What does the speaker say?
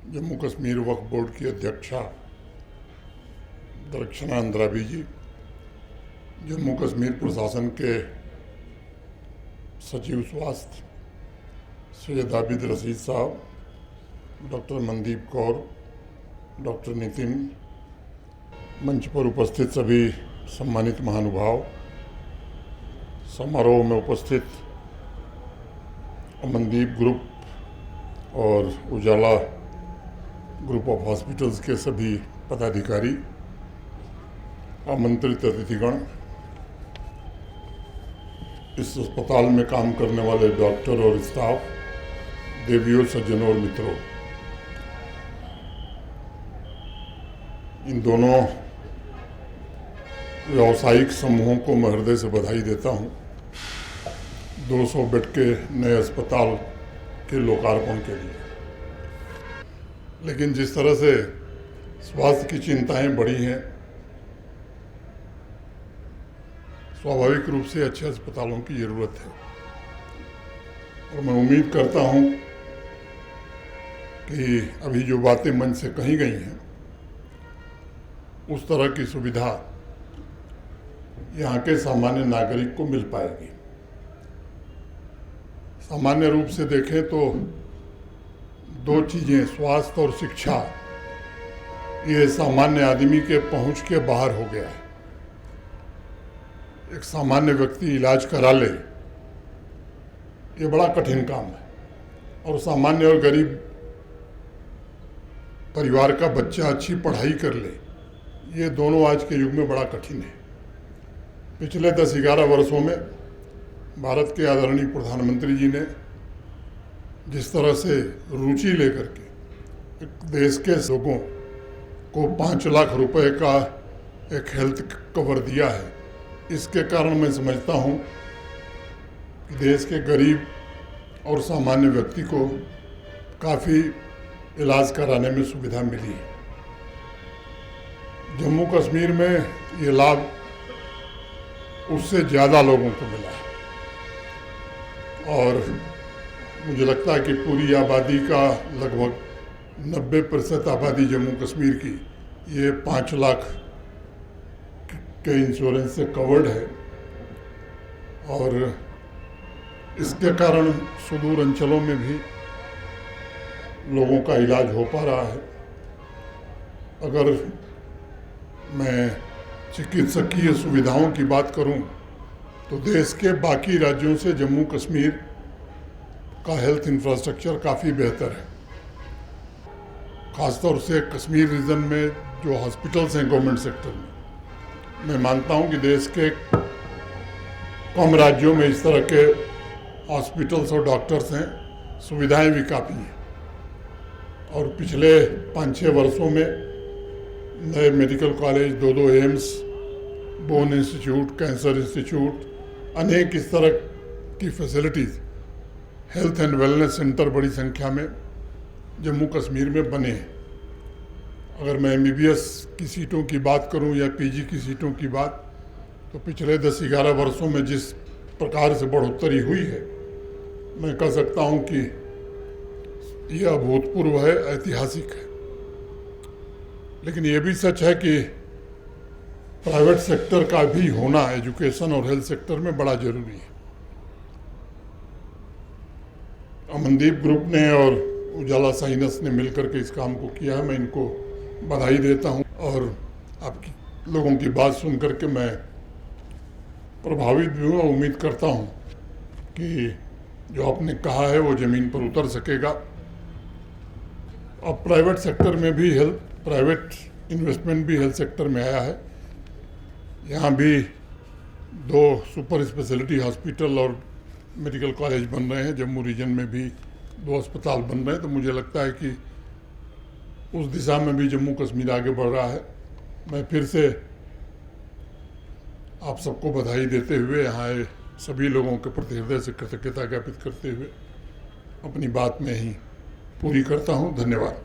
जम्मू कश्मीर वक्फ board की अध्यक्षा दरक्षना अंद्राबी जी, जम्मू कश्मीर प्रशासन के सचिव स्वास्थ्य सैयद आबिद रशीद साहब, डॉक्टर मनदीप कौर, डॉक्टर नितिन, मंच पर उपस्थित सभी सम्मानित महानुभाव, समारोह में उपस्थित अमनदीप ग्रुप और उजाला ग्रुप ऑफ हॉस्पिटल्स के सभी पदाधिकारी, आमंत्रित अतिथिगण, इस अस्पताल में काम करने वाले डॉक्टर और स्टाफ, देवियों, सज्जनों और मित्रों, इन दोनों व्यावसायिक समूहों को मैं हृदय से बधाई देता हूं 200 बेड के नए अस्पताल के लोकार्पण के लिए। लेकिन जिस तरह से स्वास्थ्य की चिंताएं बढ़ी हैं, स्वाभाविक रूप से अच्छे अस्पतालों की ज़रूरत है और मैं उम्मीद करता हूं कि अभी जो बातें मंच से कही गई हैं उस तरह की सुविधा यहाँ के सामान्य नागरिक को मिल पाएगी। सामान्य रूप से देखें तो दो चीज़ें, स्वास्थ्य और शिक्षा, ये सामान्य आदमी के पहुंच के बाहर हो गया है। एक सामान्य व्यक्ति इलाज करा ले, ये बड़ा कठिन काम है, और सामान्य और गरीब परिवार का बच्चा अच्छी पढ़ाई कर ले, ये दोनों आज के युग में बड़ा कठिन है। पिछले 10-11 वर्षों में भारत के आदरणीय प्रधानमंत्री जी ने जिस तरह से रुचि लेकर के देश के लोगों को 5 लाख रुपए का एक हेल्थ कवर दिया है, इसके कारण मैं समझता हूँ कि देश के गरीब और सामान्य व्यक्ति को काफ़ी इलाज कराने में सुविधा मिली है। जम्मू कश्मीर में ये लाभ उससे ज़्यादा लोगों को मिला है और मुझे लगता है कि पूरी आबादी का लगभग 90% आबादी जम्मू कश्मीर की ये 5 लाख के इंश्योरेंस से कवर्ड है और इसके कारण सुदूर अंचलों में भी लोगों का इलाज हो पा रहा है। अगर मैं चिकित्सकीय सुविधाओं की बात करूं तो देश के बाकी राज्यों से जम्मू कश्मीर का हेल्थ इंफ्रास्ट्रक्चर काफ़ी बेहतर है। ख़ासतौर से कश्मीर रीजन में जो हॉस्पिटल्स हैं गवर्नमेंट सेक्टर में, मैं मानता हूं कि देश के कम राज्यों में इस तरह के हॉस्पिटल्स और डॉक्टर्स हैं, सुविधाएं भी काफ़ी हैं। और पिछले 5-6 वर्षों में नए medical college, 2 AIIMS, bone institute, cancer institute, अनेक इस तरह की facilities, health and wellness centre बड़ी संख्या में जम्मू कश्मीर में बने हैं। अगर मैं MBBS की सीटों की बात करूं या PG की सीटों की बात, तो पिछले 10-11 वर्षों में जिस प्रकार से बढ़ोतरी हुई है, मैं कह सकता हूं कि यह अभूतपूर्व है, ऐतिहासिक है। लेकिन ये भी सच है कि प्राइवेट सेक्टर का भी होना एजुकेशन और हेल्थ सेक्टर में बड़ा जरूरी है। अमनदीप ग्रुप ने और उजाला साइनस ने मिलकर के इस काम को किया है, मैं इनको बधाई देता हूं और आपकी लोगों की बात सुन करके मैं प्रभावित भी हूँ और उम्मीद करता हूं कि जो आपने कहा है वो ज़मीन पर उतर सकेगा। अब प्राइवेट सेक्टर में भी प्राइवेट इन्वेस्टमेंट भी हेल्थ सेक्टर में आया है। यहाँ भी 2 सुपर स्पेशलिटी हॉस्पिटल और मेडिकल कॉलेज बन रहे हैं। जम्मू रीजन में भी 2 अस्पताल बन रहे हैं, तो मुझे लगता है कि उस दिशा में भी जम्मू कश्मीर आगे बढ़ रहा है। मैं फिर से आप सबको बधाई देते हुए, यहाँ आए सभी लोगों के प्रति हृदय से कृतज्ञता ज्ञापित करते हुए अपनी बात में ही पूरी करता हूँ। धन्यवाद।